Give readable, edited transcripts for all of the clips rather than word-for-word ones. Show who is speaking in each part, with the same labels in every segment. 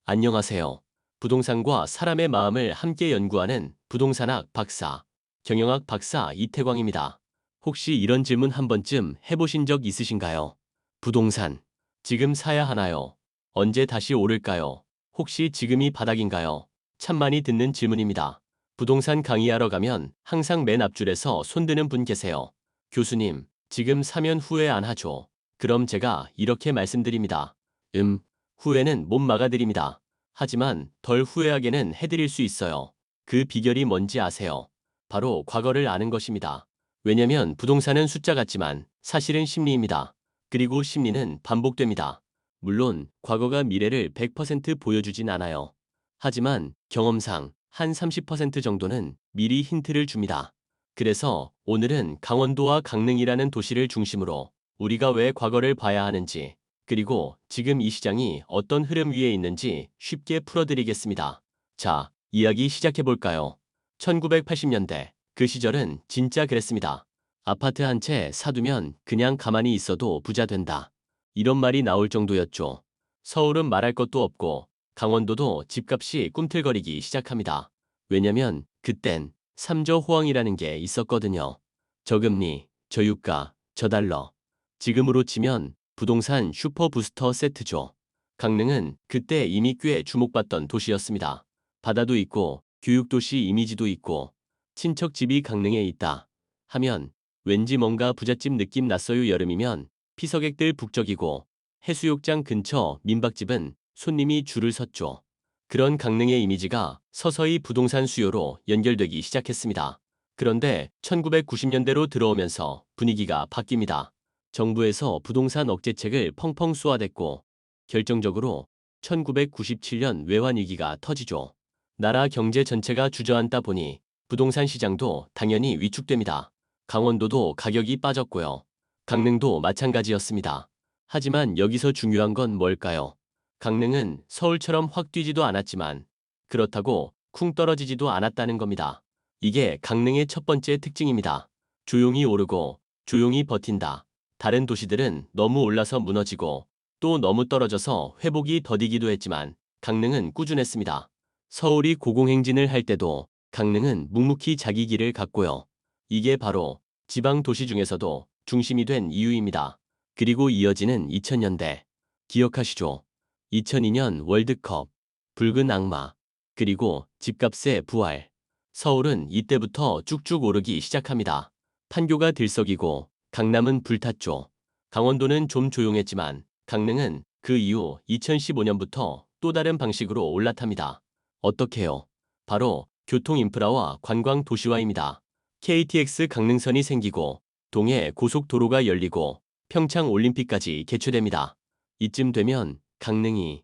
Speaker 1: 안녕하세요. 부동산과 사람의 마음을 함께 연구하는 부동산학 박사, 경영학 박사 이태광입니다. 혹시 이런 질문 한 번쯤 해보신 적 있으신가요? 부동산, 지금 사야 하나요? 언제 다시 오를까요? 혹시 지금이 바닥인가요? 참 많이 듣는 질문입니다. 부동산 강의하러 가면 항상 맨 앞줄에서 손드는 분 계세요. 교수님, 지금 사면 후회 안 하죠? 그럼 제가 이렇게 말씀드립니다. 후회는 못 막아드립니다. 하지만 덜 후회하게는 해드릴 수 있어요. 그 비결이 뭔지 아세요? 바로 과거를 아는 것입니다. 왜냐면 부동산은 숫자 같지만 사실은 심리입니다. 그리고 심리는 반복됩니다. 물론 과거가 미래를 100% 보여주진 않아요. 하지만 경험상 한 30% 정도는 미리 힌트를 줍니다. 그래서 오늘은 강원도와 강릉이라는 도시를 중심으로 우리가 왜 과거를 봐야 하는지, 그리고 지금 이 시장이 어떤 흐름 위에 있는지 쉽게 풀어드리겠습니다. 자, 이야기 시작해볼까요? 1980년대, 그 시절은 진짜 그랬습니다. 아파트 한 채 사두면 그냥 가만히 있어도 부자 된다. 이런 말이 나올 정도였죠. 서울은 말할 것도 없고 강원도도 집값이 꿈틀거리기 시작합니다. 왜냐면 그땐 3저 호황이라는 게 있었거든요. 저금리, 저유가, 저달러. 지금으로 치면 부동산 슈퍼부스터 세트죠. 강릉은 그때 이미 꽤 주목받던 도시였습니다. 바다도 있고 교육도시 이미지도 있고 친척 집이 강릉에 있다 하면 왠지 뭔가 부잣집 느낌 났어요. 여름이면 피서객들 북적이고 해수욕장 근처 민박집은 손님이 줄을 섰죠. 그런 강릉의 이미지가 서서히 부동산 수요로 연결되기 시작했습니다. 그런데 1990년대로 들어오면서 분위기가 바뀝니다. 정부에서 부동산 억제책을 펑펑 쏘아댔고 결정적으로 1997년 외환위기가 터지죠. 나라 경제 전체가 주저앉다 보니 부동산 시장도 당연히 위축됩니다. 강원도도 가격이 빠졌고요. 강릉도 마찬가지였습니다. 하지만 여기서 중요한 건 뭘까요? 강릉은 서울처럼 확 뛰지도 않았지만 그렇다고 쿵 떨어지지도 않았다는 겁니다. 이게 강릉의 첫 번째 특징입니다. 조용히 오르고 조용히 버틴다. 다른 도시들은 너무 올라서 무너지고 또 너무 떨어져서 회복이 더디기도 했지만 강릉은 꾸준했습니다. 서울이 고공행진을 할 때도 강릉은 묵묵히 자기 길을 갔고요. 이게 바로 지방 도시 중에서도 중심이 된 이유입니다. 그리고 이어지는 2000년대. 기억하시죠? 2002년 월드컵, 붉은 악마, 그리고 집값의 부활. 서울은 이때부터 쭉쭉 오르기 시작합니다. 판교가 들썩이고 강남은 불탔죠. 강원도는 좀 조용했지만 강릉은 그 이후 2015년부터 또 다른 방식으로 올라탑니다. 어떻게요? 바로 교통 인프라와 관광 도시화입니다. KTX 강릉선이 생기고 동해 고속도로가 열리고 평창 올림픽까지 개최됩니다. 이쯤 되면 강릉이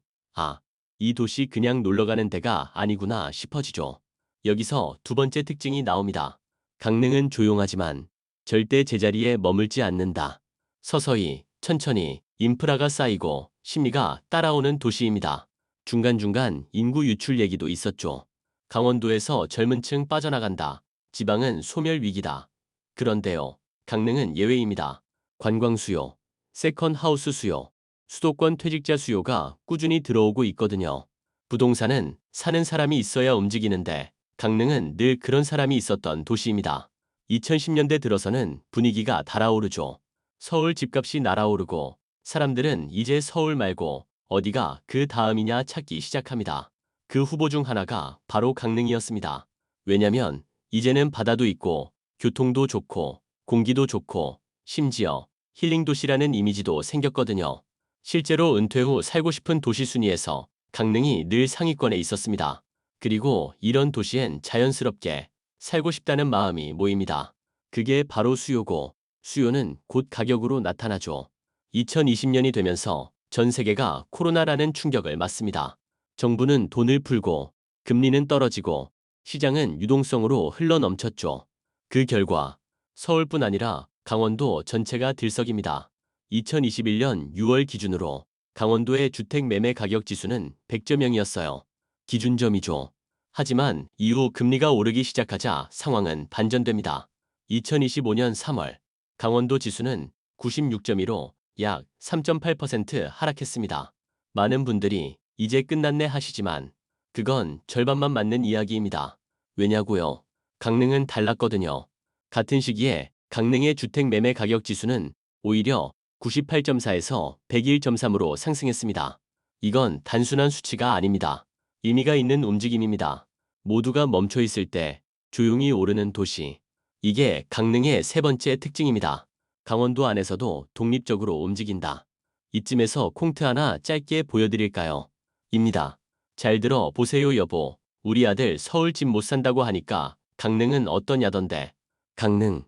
Speaker 1: 이 도시 그냥 놀러가는 데가 아니구나 싶어지죠. 여기서 두 번째 특징이 나옵니다. 강릉은 조용하지만 절대 제자리에 머물지 않는다. 서서히, 천천히 인프라가 쌓이고 심리가 따라오는 도시입니다. 중간중간 인구 유출 얘기도 있었죠. 강원도에서 젊은 층 빠져나간다. 지방은 소멸 위기다. 그런데요, 강릉은 예외입니다. 관광 수요, 세컨 하우스 수요, 수도권 퇴직자 수요가 꾸준히 들어오고 있거든요. 부동산은 사는 사람이 있어야 움직이는데 강릉은 늘 그런 사람이 있었던 도시입니다. 2010년대 들어서는 분위기가 달아오르죠. 서울 집값이 날아오르고 사람들은 이제 서울 말고 어디가 그 다음이냐 찾기 시작합니다. 그 후보 중 하나가 바로 강릉이었습니다. 왜냐면 이제는 바다도 있고 교통도 좋고 공기도 좋고 심지어 힐링 도시라는 이미지도 생겼거든요. 실제로 은퇴 후 살고 싶은 도시 순위에서 강릉이 늘 상위권에 있었습니다. 그리고 이런 도시엔 자연스럽게 살고 싶다는 마음이 모입니다. 그게 바로 수요고 수요는 곧 가격으로 나타나죠. 2020년이 되면서 전 세계가 코로나라는 충격을 맞습니다. 정부는 돈을 풀고 금리는 떨어지고 시장은 유동성으로 흘러넘쳤죠. 그 결과 서울뿐 아니라 강원도 전체가 들썩입니다. 2021년 6월 기준으로 강원도의 주택 매매 가격 지수는 100점형이었어요. 기준점이죠. 하지만 이후 금리가 오르기 시작하자 상황은 반전됩니다. 2025년 3월 강원도 지수는 96.2로 약 3.8% 하락했습니다. 많은 분들이 이제 끝났네 하시지만 그건 절반만 맞는 이야기입니다. 왜냐고요? 강릉은 달랐거든요. 같은 시기에 강릉의 주택 매매 가격 지수는 오히려 98.4에서 101.3으로 상승했습니다. 이건 단순한 수치가 아닙니다. 의미가 있는 움직임입니다. 모두가 멈춰 있을 때 조용히 오르는 도시. 이게 강릉의 세 번째 특징입니다. 강원도 안에서도 독립적으로 움직인다. 이쯤에서 콩트 하나 짧게 보여드릴까요? 입니다. 잘 들어 보세요 여보. 우리 아들 서울 집 못 산다고 하니까 강릉은 어떠냐던데. 강릉.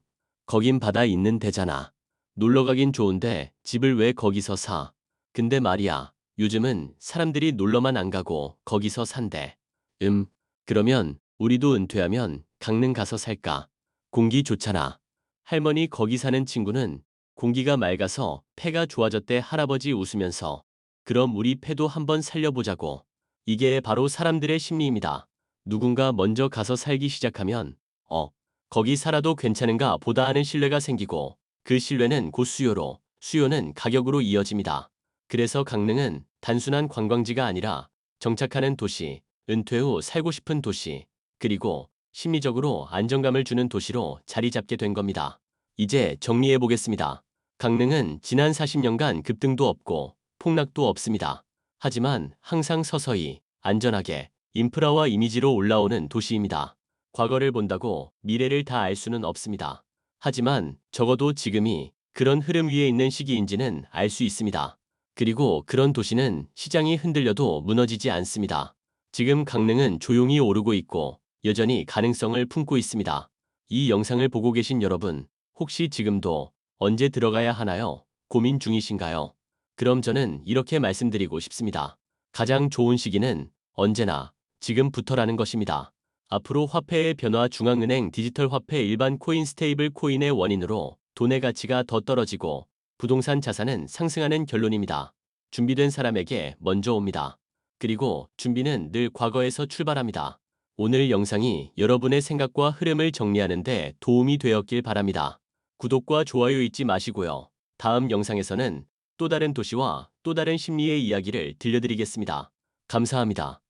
Speaker 1: 거긴 바다 있는 데잖아. 놀러 가긴 좋은데 집을 왜 거기서 사? 근데 말이야. 요즘은 사람들이 놀러만 안 가고 거기서 산대. 그러면 우리도 은퇴하면 강릉 가서 살까? 공기 좋잖아. 할머니 거기 사는 친구는 공기가 맑아서 폐가 좋아졌대 할아버지 웃으면서. 그럼 우리 폐도 한번 살려보자고. 이게 바로 사람들의 심리입니다. 누군가 먼저 가서 살기 시작하면 거기 살아도 괜찮은가 보다 하는 신뢰가 생기고 그 신뢰는 곧 수요로, 수요는 가격으로 이어집니다. 그래서 강릉은 단순한 관광지가 아니라 정착하는 도시, 은퇴 후 살고 싶은 도시, 그리고 심리적으로 안정감을 주는 도시로 자리 잡게 된 겁니다. 이제 정리해 보겠습니다. 강릉은 지난 40년간 급등도 없고 폭락도 없습니다. 하지만 항상 서서히, 안전하게, 인프라와 이미지로 올라오는 도시입니다. 과거를 본다고 미래를 다 알 수는 없습니다. 하지만 적어도 지금이 그런 흐름 위에 있는 시기인지는 알 수 있습니다. 그리고 그런 도시는 시장이 흔들려도 무너지지 않습니다. 지금 강릉은 조용히 오르고 있고 여전히 가능성을 품고 있습니다. 이 영상을 보고 계신 여러분, 혹시 지금도 언제 들어가야 하나요? 고민 중이신가요? 그럼 저는 이렇게 말씀드리고 싶습니다. 가장 좋은 시기는 언제나 지금부터라는 것입니다. 앞으로 화폐의 변화 중앙은행 디지털 화폐 일반 코인 스테이블 코인의 원인으로 돈의 가치가 더 떨어지고 부동산 자산은 상승하는 결론입니다. 준비된 사람에게 먼저 옵니다. 그리고 준비는 늘 과거에서 출발합니다. 오늘 영상이 여러분의 생각과 흐름을 정리하는 데 도움이 되었길 바랍니다. 구독과 좋아요 잊지 마시고요. 다음 영상에서는 또 다른 도시와 또 다른 심리의 이야기를 들려드리겠습니다. 감사합니다.